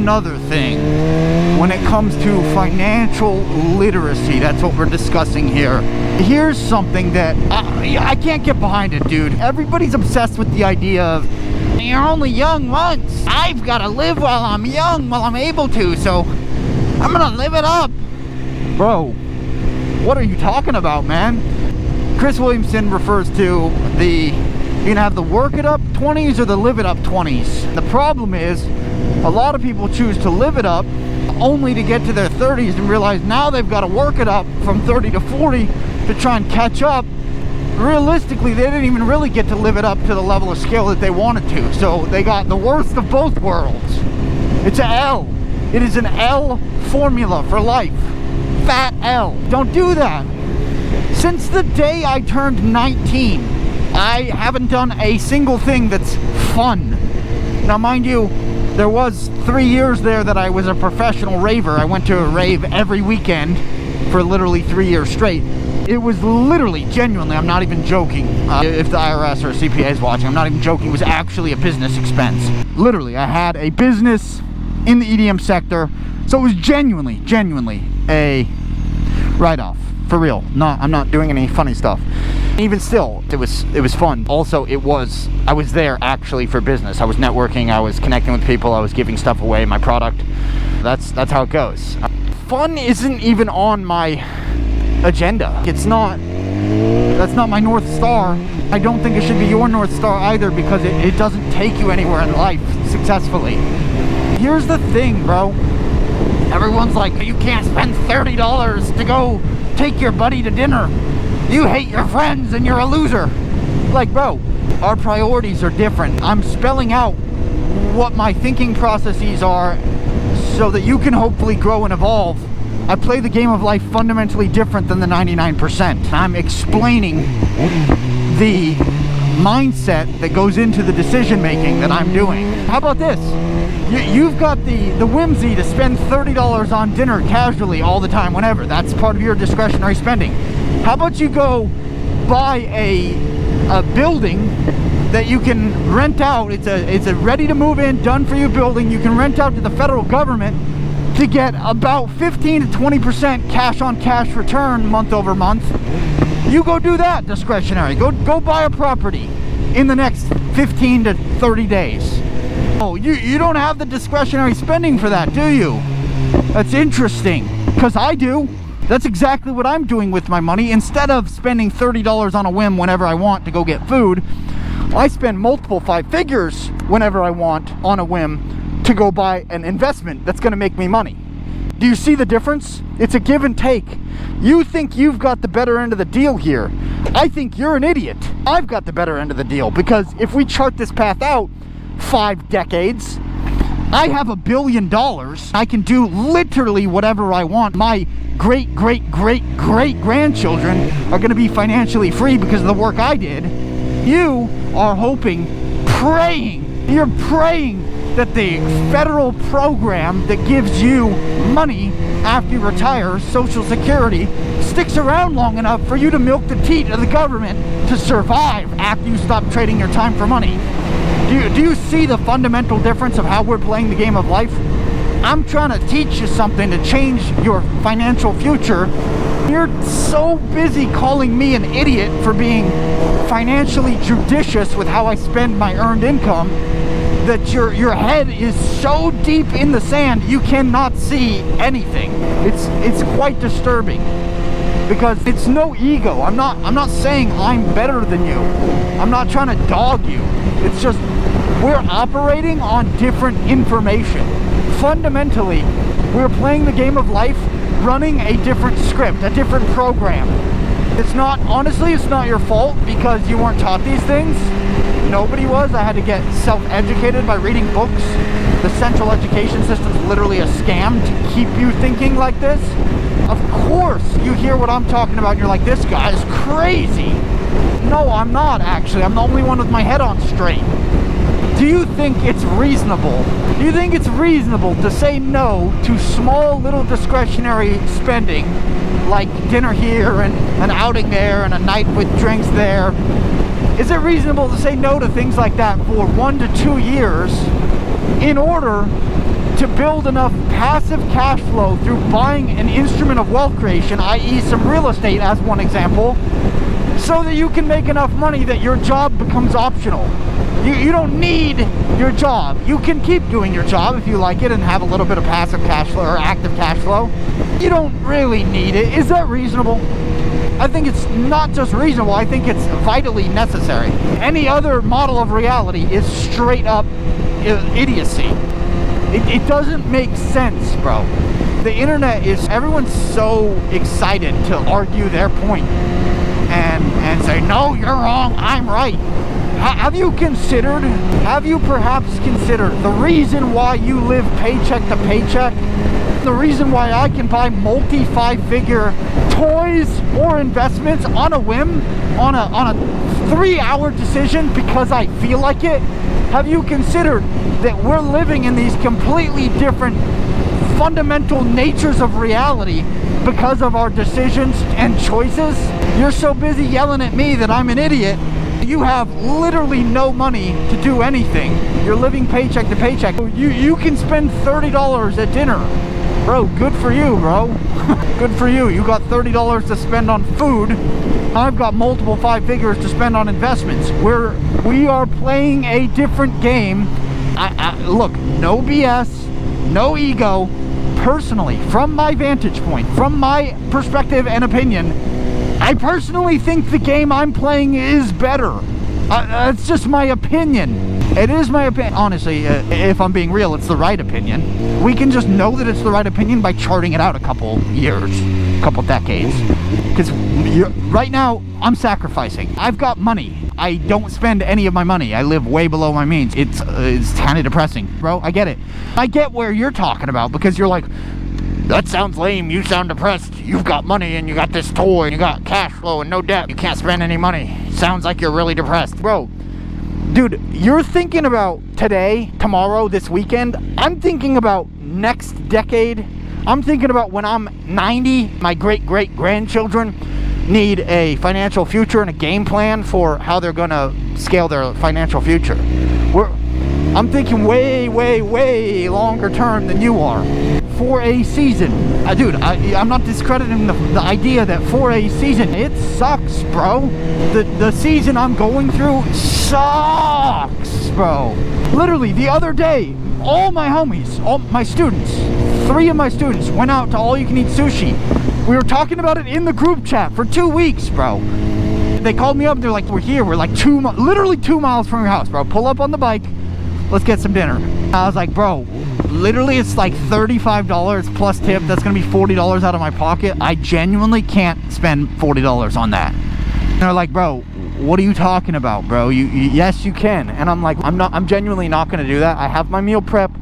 another thing when it comes to financial literacy. That's what we're discussing here. Here's something that I can't get behind it, dude. Everybody's obsessed with the idea of, you're only young once. I've got to live while I'm young, while I'm able to, so I'm gonna live it up. Bro, what are you talking about, man? Chris Williamson refers to you can have the work it up 20s or the live it up 20s. The problem is, a lot of people choose to live it up only to get to their 30s and realize now they've got to work it up from 30 to 40 to try and catch up. Realistically, they didn't even really get to live it up to the level of scale that they wanted to. So they got the worst of both worlds. It's an L. It is an L formula for life. Fat L. Don't do that. Since the day I turned 19, I haven't done a single thing that's fun. Now, mind you, there was 3 years there that I was a professional raver. I went to a rave every weekend for literally 3 years straight. It was literally, genuinely, I'm not even joking. If the IRS or CPA is watching, I'm not even joking. It was actually a business expense. Literally, I had a business in the EDM sector, so it was genuinely a write-off. For real. I'm not doing any funny stuff. Even still, it was fun. Also, I was there actually for business. I was networking, I was connecting with people, I was giving stuff away, my product. That's how it goes. Fun isn't even on my agenda. That's not my North Star. I don't think it should be your North Star either, because it doesn't take you anywhere in life successfully. Here's the thing, bro. Everyone's like, you can't spend $30 to go take your buddy to dinner. You hate your friends and you're a loser. Like, bro, our priorities are different. I'm spelling out what my thinking processes are so that you can hopefully grow and evolve. I play the game of life fundamentally different than the 99%. I'm explaining the mindset that goes into the decision making that I'm doing. How about this? You've got the whimsy to spend $30 on dinner casually all the time, whenever. That's part of your discretionary spending. How about you go buy a building that you can rent out? It's a ready to move in, done for you building. You can rent out to the federal government to get about 15 to 20% cash on cash return month over month. You go do that discretionary. Go buy a property in the next 15 to 30 days. Oh, you don't have the discretionary spending for that, do you? That's interesting, because I do. That's exactly what I'm doing with my money. Instead of spending $30 on a whim whenever I want to go get food, I spend multiple 5 figures whenever I want on a whim to go buy an investment that's going to make me money. Do you see the difference? It's a give and take. You think you've got the better end of the deal here. I think you're an idiot. I've got the better end of the deal, because if we chart this path out 5 decades, I have $1 billion. I can do literally whatever I want. My great grandchildren are going to be financially free because of the work I did. You are hoping, you're praying that the federal program that gives you money after you retire, Social Security, sticks around long enough for you to milk the teat of the government to survive after you stop trading your time for money. Do you see the fundamental difference of how we're playing the game of life? I'm trying to teach you something to change your financial future. You're so busy calling me an idiot for being financially judicious with how I spend my earned income that your head is so deep in the sand you cannot see anything. It's quite disturbing, because it's no ego. I'm not saying I'm better than you. I'm not trying to dog you. It's just we're operating on different information. Fundamentally, we're playing the game of life, running a different script, a different program. Honestly, it's not your fault, because you weren't taught these things. Nobody was. I had to get self-educated by reading books. The central education system is literally a scam to keep you thinking like this. Of course, you hear what I'm talking about and you're like, this guy is crazy. No, I'm not actually. I'm the only one with my head on straight. Do you think it's reasonable? Do you think it's reasonable to say no to small little discretionary spending, like dinner here and an outing there and a night with drinks there? Is it reasonable to say no to things like that for 1 to 2 years in order to build enough passive cash flow through buying an instrument of wealth creation, i.e. some real estate as one example, so that you can make enough money that your job becomes optional. You don't need your job. You can keep doing your job if you like it and have a little bit of passive cash flow or active cash flow. You don't really need it. Is that reasonable? I think it's not just reasonable, I think it's vitally necessary. Any other model of reality is straight up idiocy. It doesn't make sense, bro. The internet is, everyone's so excited to argue their point and say, no, you're wrong, I'm right. Have you perhaps considered the reason why you live paycheck to paycheck? The reason why I can buy multi-5-figure toys or investments on a whim, on a 3-hour decision because I feel like it? Have you considered that we're living in these completely different fundamental natures of reality because of our decisions and choices? You're so busy yelling at me that I'm an idiot. You have literally no money to do anything. You're living paycheck to paycheck. You can spend $30 at dinner. Bro, good for you, bro. Good for you. You got $30 to spend on food. I've got multiple 5 figures to spend on investments. We are playing a different game. Look, no BS, no ego. Personally, from my vantage point, from my perspective and opinion, I personally think the game I'm playing is better. It's just my opinion. It is my opinion. Honestly, if I'm being real, it's the right opinion. We can just know that it's the right opinion by charting it out a couple years, a couple decades. Because right now, I'm sacrificing. I've got money. I don't spend any of my money. I live way below my means. It's kind of depressing, bro. I get it. I get where you're talking about, because you're like, that sounds lame, you sound depressed. You've got money and you got this toy and you got cash flow and no debt. You can't spend any money. Sounds like you're really depressed. Bro, dude, you're thinking about today, tomorrow, this weekend. I'm thinking about next decade. I'm thinking about when I'm 90, my great-great-grandchildren need a financial future and a game plan for how they're gonna scale their financial future. I'm thinking way, way, way longer term than you are. For a season, dude, I'm not discrediting the idea that for a season, it sucks, bro. The season I'm going through sucks, bro. Literally, the other day, all my homies, all my students, 3 of my students went out to all-you-can-eat sushi. We were talking about it in the group chat for 2 weeks, bro. They called me up, they're like, we're here, we're like literally 2 miles from your house, bro. Pull up on the bike, let's get some dinner. I was like, bro, literally it's like $35 plus tip. That's gonna be $40 out of my pocket. I genuinely can't spend $40 on that. And they're like, bro, what are you talking about, bro? Yes, you can. And I'm like, I'm genuinely not gonna do that. I have my meal prep.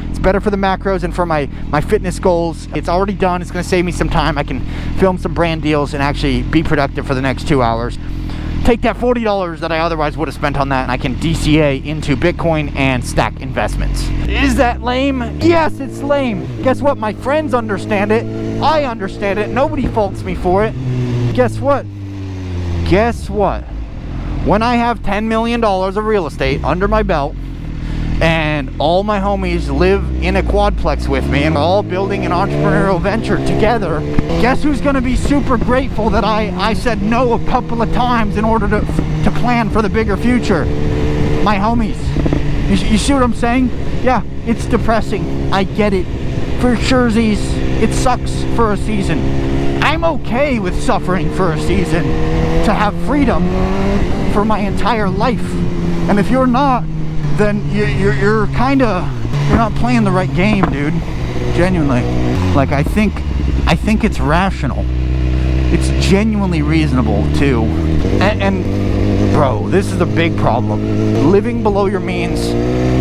It's better for the macros and for my fitness goals. It's already done. It's gonna save me some time. I can film some brand deals and actually be productive for the next 2 hours. Take that $40 that I otherwise would have spent on that and I can DCA into Bitcoin and stack investments. Is that lame? Yes, it's lame. Guess what? My friends understand it. I understand it. Nobody faults me for it. Guess what? Guess what? When I have $10 million of real estate under my belt and all my homies live in a quadplex with me and we're all building an entrepreneurial venture together, guess who's going to be super grateful that I said no a couple of times in order to plan for the bigger future? My homies. You see what I'm saying? Yeah, it's depressing. I get it. For surezies, it sucks for a season. I'm okay with suffering for a season to have freedom for my entire life. And if you're not, then you're not playing the right game, dude. Genuinely. Like, I think it's rational. It's genuinely reasonable too. And bro, this is a big problem. Living below your means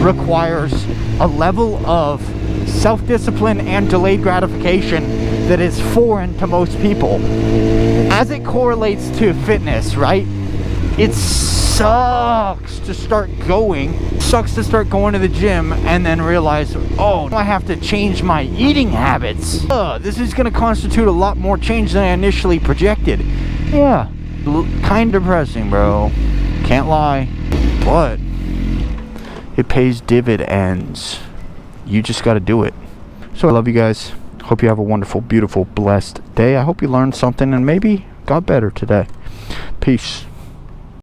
requires a level of self-discipline and delayed gratification that is foreign to most people. As it correlates to fitness, right? It sucks to start going to the gym and then realize, oh, I have to change my eating habits. This is going to constitute a lot more change than I initially projected. Yeah, kind of depressing, bro. Can't lie, but it pays dividends. You just got to do it. So I love you guys. Hope you have a wonderful, beautiful, blessed day. I hope you learned something and maybe got better today. Peace.